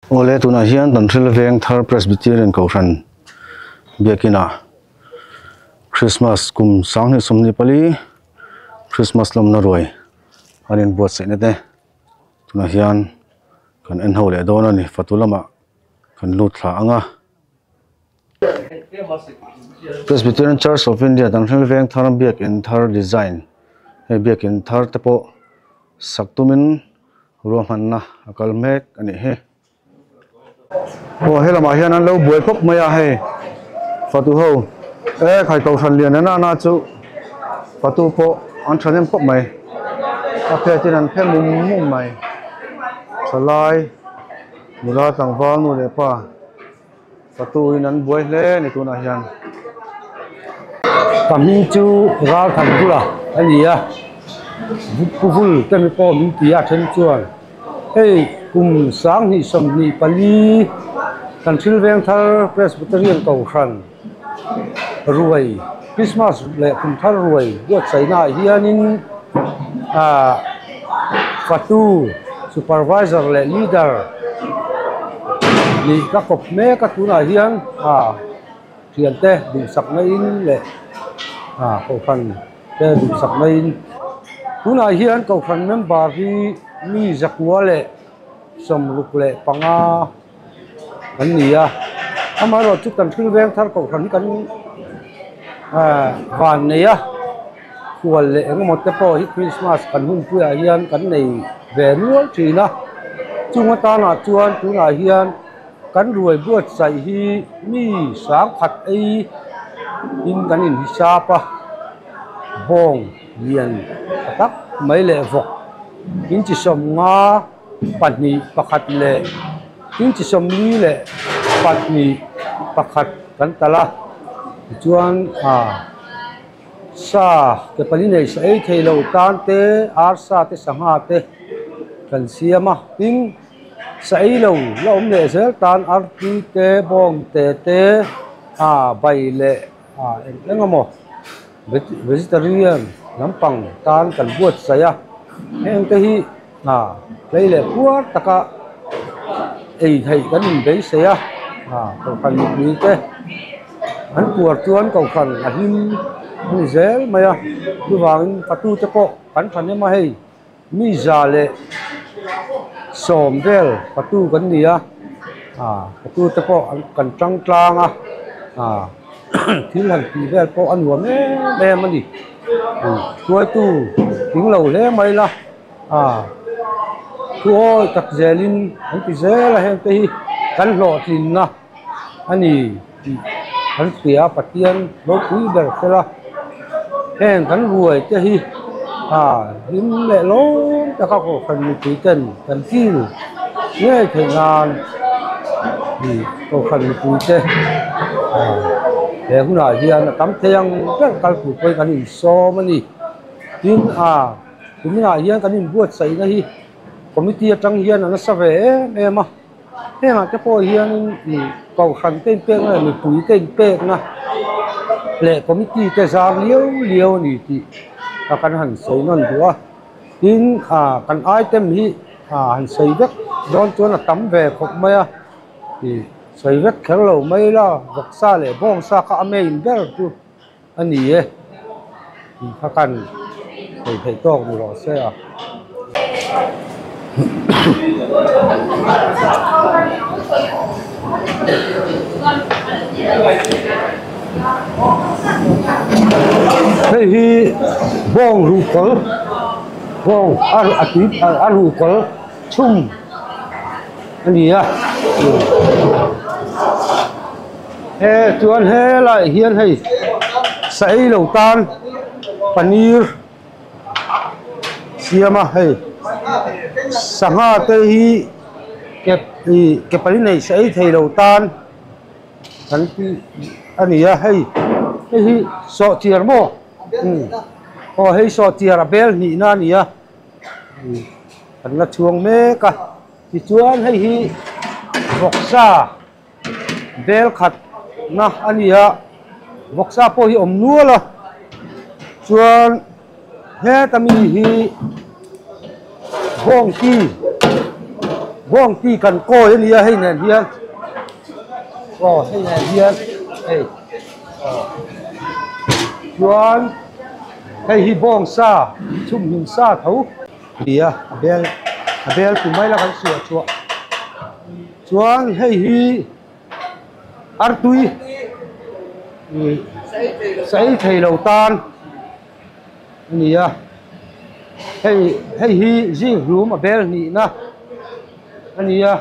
Ole tuna hian dan thil veng thar Presbyterian Kauran biakina Christmas kum sang ni somni pali Christmas lom na roi anin buat se ne te tuna hian kan en ho le dona ni fatulama kan lut thla anga Presbyterian Church of India dan thil veng thar biak in thar design he biak in thar te po saktumin romanna akal mek ani he ô hay là mà hiện anh lâu buổi phúc mày à hay phật tu hậu ê khai cầu thần liền na na chú phật tu po anh thần em phúc mày các phe trên anh phe mùng mày trở lại người ta tăng vang nữa để pa phật tu anh buổi lễ này tu na hiện cảm ơn chú ra thành tu là anh gì à vui vui tên po mình tia chân chuan ê cùng sáng thì sầm thì pali kan thil veng thar Presbyterian Kauran ruai Christmas le kum thar ruai buat saina hianin fatu supervisor le leader ni ka kop me ka tuna hian thian te dum sak na in le Kauran te dum sak na in tuna hian Kauran member hi mi zakwa le som luk le panga anh nhỉ à, mà rồi chút cần thil veng thar Kauran kan van này à, kual le ang một cái po Christmas kan hun puya hian kan nei ve nual thi na, chung ta na chuan tu na hian kan ruai buat sai hi mi sang khat ei in kan in hisapa bong lian tak mai le vok in chi som nga pani pakhat le in chi som ni le patni pakhat kan tala chuan sa ke pali nei sa ei thei lo tan te ar sa te sanga te kan siama tin sa ei lo lom le sel tan ar ti te bong te bai le engamo vegetarian lampang tan kan buat saya heng te hi lấy le puat taka ei thei kan in bei se a Kauran ni te an puar chuan Kauran a him ni zel maya tu wangin patu te po kan thane ma hei mi za le som vel patu kan ni a patu te po kan tang tlang a thil han pi vel po an wa me mani tuai tu ting lo le mai la ôi tak zelin anh ti zela hen te hi kan lo thin na ani an pia patian lo pui ber khela hen kan ruai te hi him le lo ta ka ko kan ti ten kan kil nge thei ngan ni ko kan ti te he huna hian tam theyang kal kal pu poi kan in so mani tin tumina hian kan in buat sai na hi committee atang hian an sa ve em henga te po hian Kauran ten pek na ni pui ten pek na le committee te zar liu ni ti kan han sei non bua tin kan item hi han sei vek don chuan tam ve khop mai a ti sei vek khel lo mai la vok sa le bong sa ka ame in ber tu ani e kan thei tok ni ro se a đây hi bong rukol bong rukol chung ani à he chuan he lại hian hay sai lo tan paneer siama hay sanga te hi ke pali nei sai thei lo tan kan ti ani a hei hi so tiar mo hei so tiar bel ni na ni a kan la chuang me ka ti chuan hei hi voksa bel khat na ani a voksa po hi om nuala chuan he tami hi bong ki bong ti kan ko ni ya hei nen hian hei nen hian hei chuan hei hi bong sa chum hin sa tho dia bel tu mai la kan suwa chua chuan hei hi artui sai thei lo tan ni ya hei hi ji room a bel ni na ani ya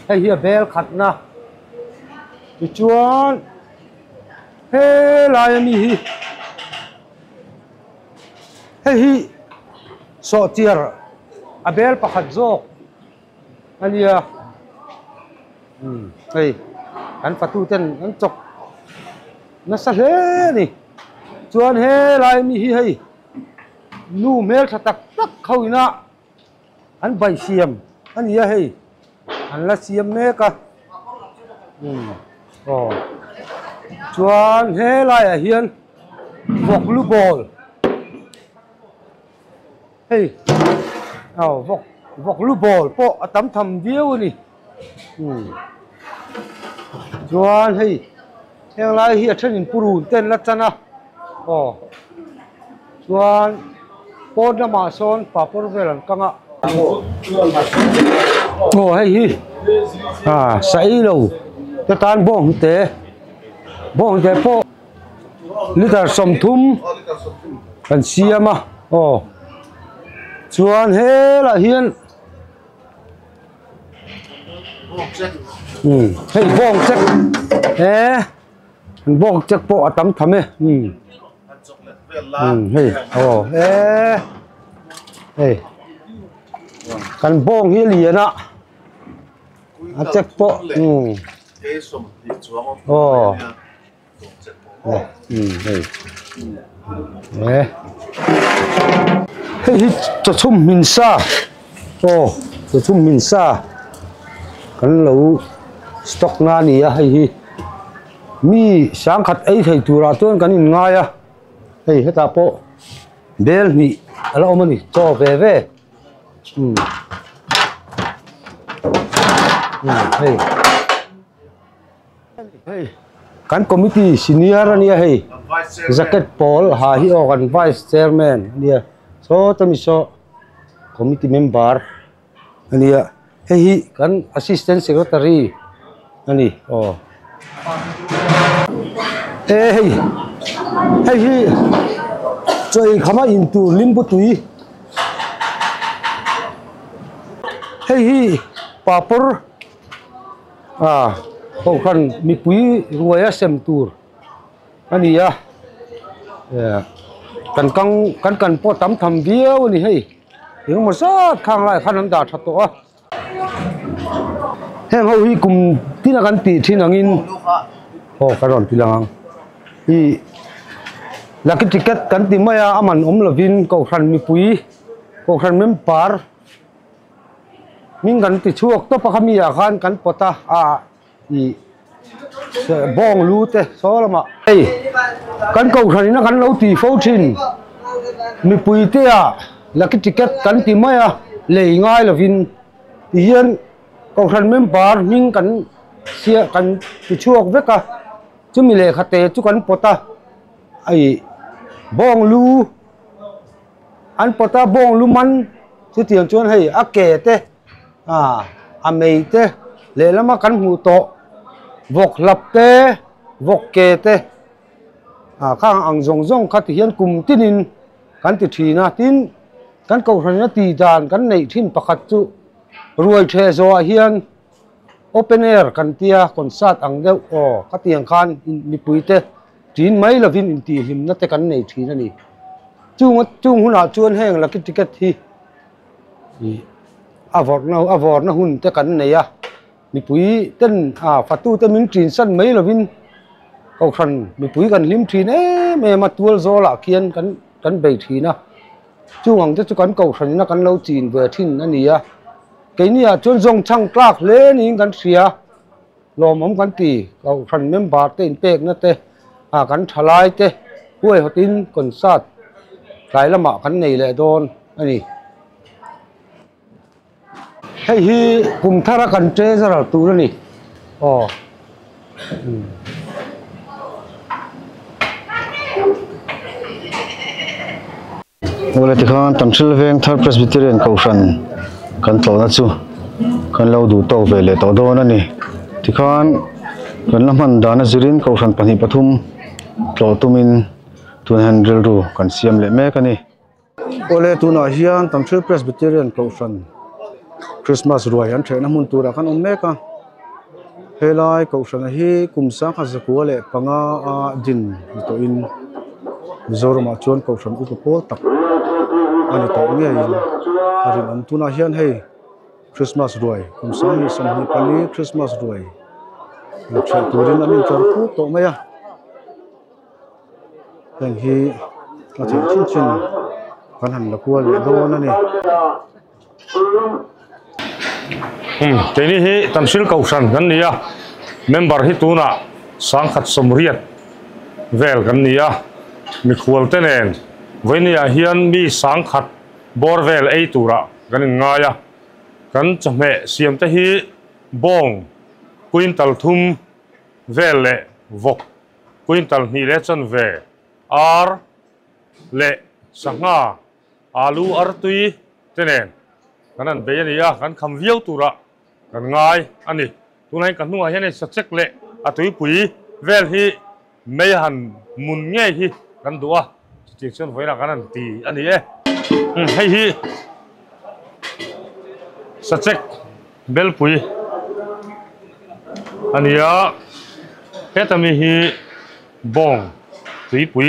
hei hi bel khat na chuan he lai mi hi hei hi so tiar a bel pakhat zok ani ya hei kan fatu ten an chok na sa hle ni chuan he lai mi hi hei nu mel thatak tak khoina an bai siam ani ya hei an la siam me ka chuan he lai a hian vok lu bol hei vok lu bol po atam tham viu ni chuan hei heng lai hi a thenin purun ten la chana chuan pon na ma son papor velan kanga hei hi sai lo te tan bong te po liter som thum kan siama chuan he la hian hei bong check bong check po atam thame hei kan bong hi liana a check po hei cho chum min sa cho chum min sa kan lo stock na ni a hei hi mi sang khat ei thei tura ton kan in ngai a hei heta po bel ni ala omani cho ve hei kan committee senior ania hei jacket paul ha hi o kan vice chairman ania so tami so committee member ania hei kan assistant secretary ani hei hi choi khama into limbu tui hei hi papur kan mi pui ruaya sem tur ani ya kan po tam tham viau ni hei yung mo sat khang lai khan an da thatto a heng ho hi kum tina kan ti thin angin karon tilang hi laki ticket kan ti maya aman lovin ko khan mi pui ko khan mem par min kan ti chuak to pakhamia khan kan pota i bong lu te solama hei kan ko khan na kan lo ti fo thin mi pui te laki ticket kan ti maya le ngai lovin ti hian ko khan mem par min kan sia kan ti chuak veka chumi le khate chu kan pota ai bong lu an pota bong lu man chu tiang chuan hei a ke te a mei te le lama kan hu to vok lap te vok ke te khang ang zong khat hian kum tinin kan ti thina tin kan ko hrana ti dan kan nei thin pakhat chu ruai the zo a hian open air kan tia concert ang deuh khatiang khan mi puite tin mai lovin in ti him na te kan nei thina ni chung huna chuan heng laki ticket hi avor na hun te kan nei a mi pui ten fatu te min trin san mai lovin ko khan mi pui kan lim thin me ma tual zo la kian kan bei thina chung ang te chu kan ko khan na kan lo chin ve thin ani a cái này chôn dòng chăng clark lên những cái xia lom ông cái tì cầu phần member tên pek nó tê cái thalai tê quay họ tin còn sát cái là mà cái này lại đòn này hay hi cùng thara cần chế ra là tu nè Wala tikhan Tamsil Veng Third Presbyterian Kaushan kan to na chu kan lo du to ve le to do na ni tikhan kan lamhan dana zirin Kaushan pani pathum to tumin tun handle ru kan siam le me kani ole tu na hian Tamsil Presbyterian Kaushan Christmas ruai an thena mun tura kan me ka helai Kaushan hi kumsa kha zakua le panga a din to in Mizoram chuan Kaushan upapol tak ani to nge in arin an tuna hian hei Christmas ruai kumsa hi samhi pali Christmas ruai na thai turin anin tor pu to maya heng hi a thei chin chin kan han lakua le do na ni Teni hi Tamsil Kaushan kan nia member hi tuna sangkhat somriat vel kan nia mi khwal tenen voinia hian mi sangkhat borvel ei tura kan ngaya kan chame siam te hi bong quintal thum vel le vok quintal ni le chan ve ar le sanga alu artui tenen kanan be nia kan kham viau tura kan ngai ani tunai kan nuwa hian sa chek le atui pui vel hi mei han mun nge hi kan duwa chi chen voina kanan ti ani e hei hi sa chek bel pui ania hetami hi bong tui pui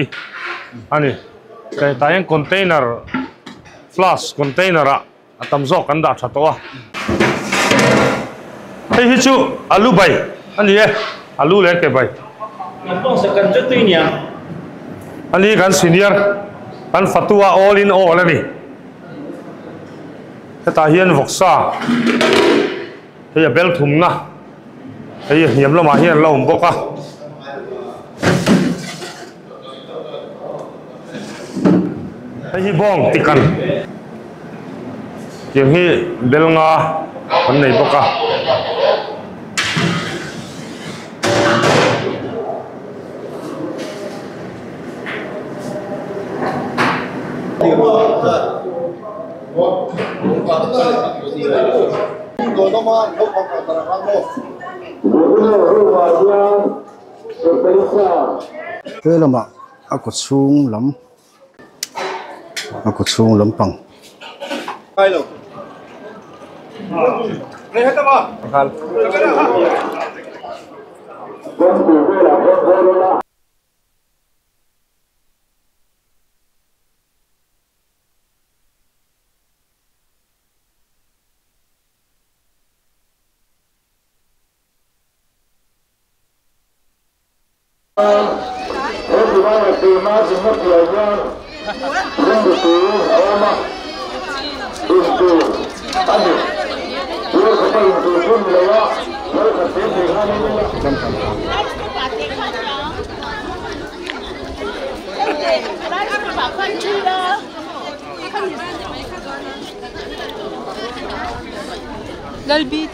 ani kai tayang container flash container atam zo kan da thatwa hei hi chu alu bai ani e alu le ke bai bong sa kan chu tui nia ani kan senior kan fatua all in all ani ta hian voksa hei bel thum na hei hiam lo ma hian lo boka hei hi bong tikan yang hi bel nga kan nei boka lama aku chung lam pang للبيت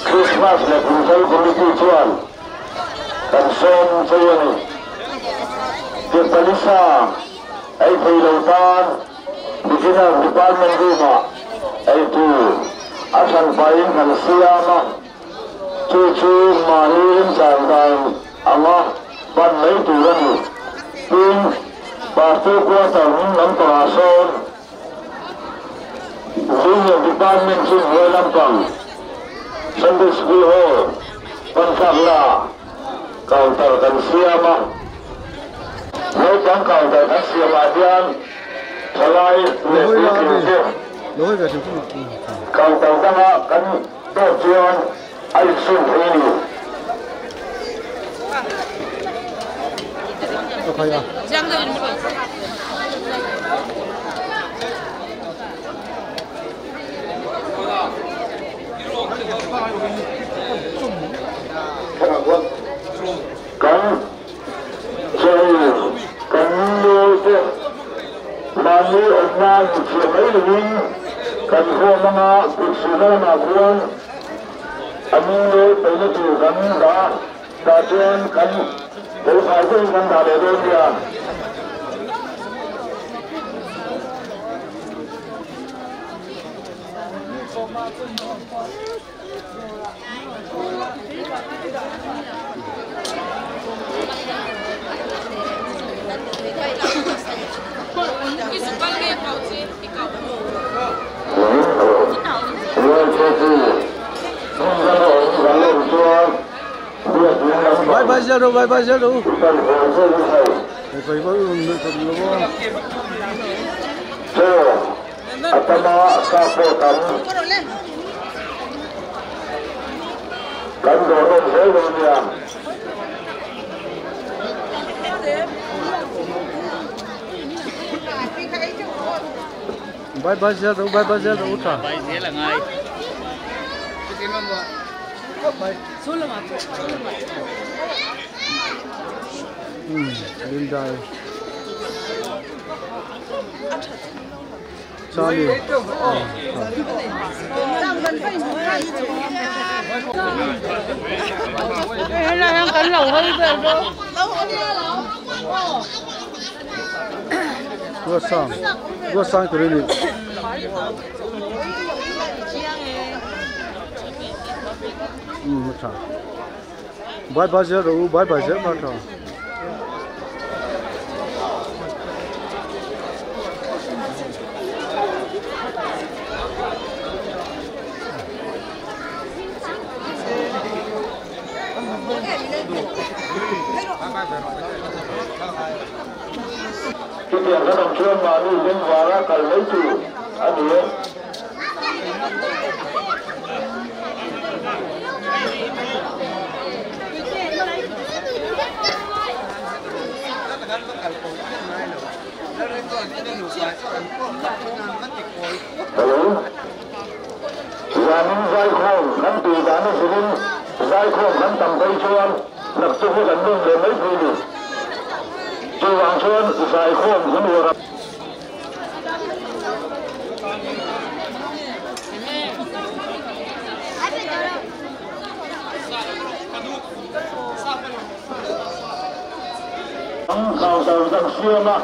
Christmas Christmas le Kunsal Committee chuan kan som chayani ke palisa ai thei lo tan beginner department room ai tu asan pain kan siama chu mahin sang dai anga ban lấy tu rani tin party ko ta nam ta son senior department chu holam pang Sunday school hall pansakla counter kan siama no pang counter kan siama dian salai le ke lối về chúng tôi counter danga kan to chion ai sun hini phải à kan chơi kan nuôi thế mà nuôi ở nhà thì chỉ mấy người kan khô mà cuộc sống mà cuốn anh nuôi tới nó chịu kan đã chuyện kan bố phải chơi kan đã để đơn giản bye giờ đâu bye giờ đâu phải có người thật nhiều không atama sapo kan dorong seluruhnya bye giờ đâu ta Bài thế là ngay. lên đây sao đi cái này đang cắn lẩu hơi về đâu gua sang cái này thằng bye giờ đâu bye giờ mà thằng cái tiền các đồng chuyên mà đi bên ngoài cần lấy chủ anh nhớ hello Giang Giai Khôn nắm từ giá nó xuống Giai Khôn nắm tầm tay cho anh lập tức có dẫn đường để mấy phi đi Chu Hoàng Xuân Giai Khôn cũng vừa gặp khảo sát rằng xưa mà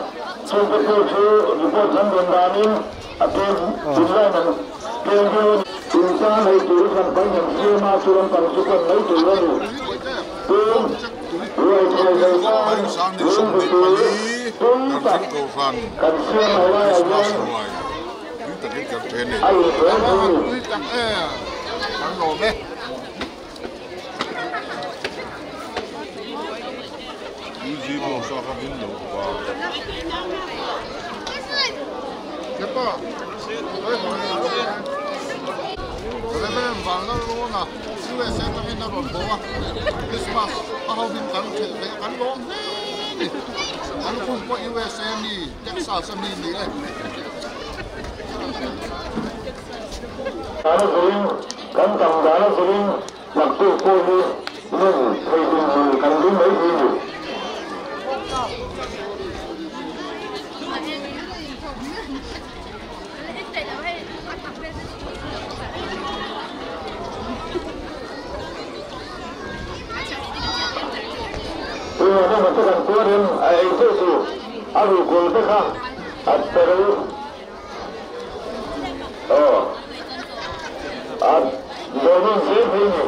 trong cái tiêu chí report dẫn đường đàn in ở trên chúng ta là kêu kêu chúng ta lấy chủ phần bánh nhận xưa mà chúng ta bằng số phần lấy chủ lên tương rồi thời gian lương của tôi tương tập cần xưa này là anh Kan tầm giá nó dính mặc dù cô đi nhưng thầy dùng cần đến mấy gì itu aku golpekah atau domin siapa ini?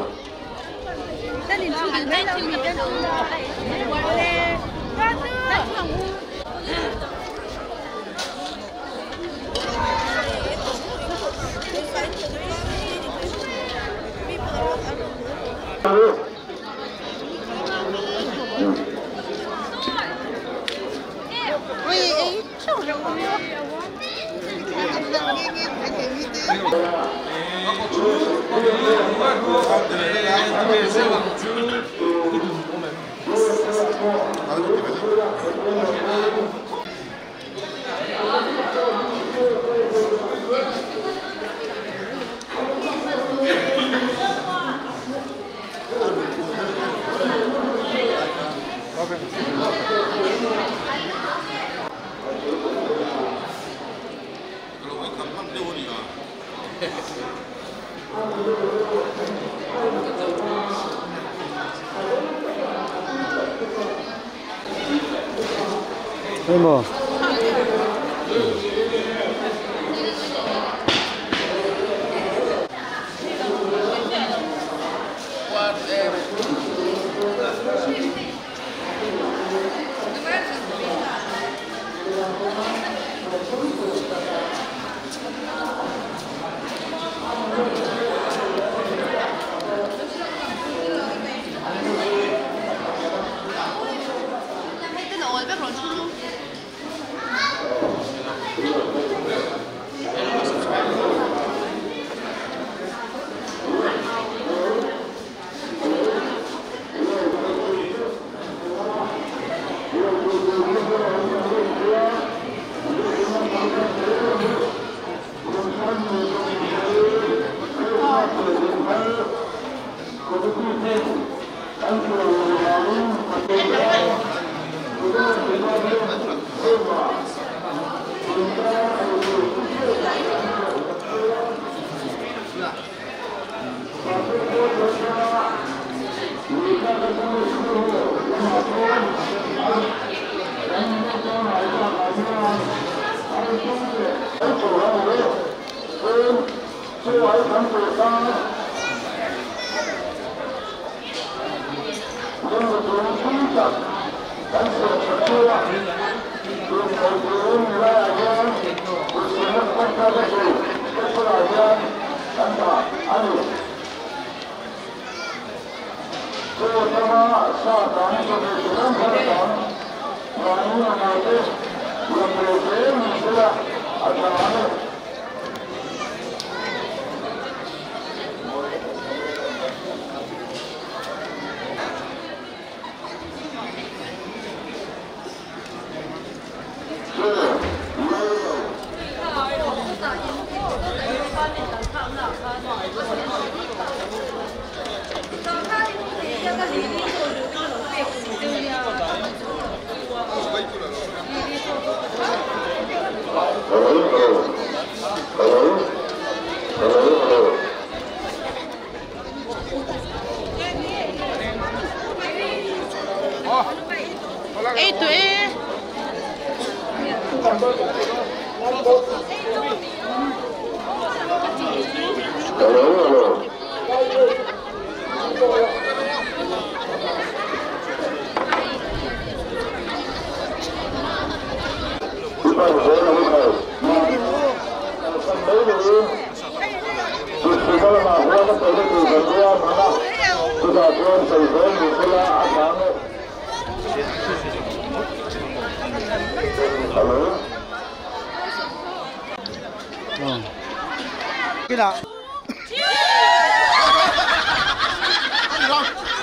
Emo.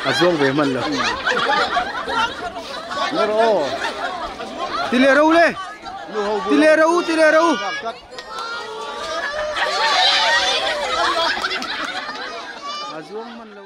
Azong về mình rồi. Tile rau le. Tile rau, tile rau. Azong mình rồi.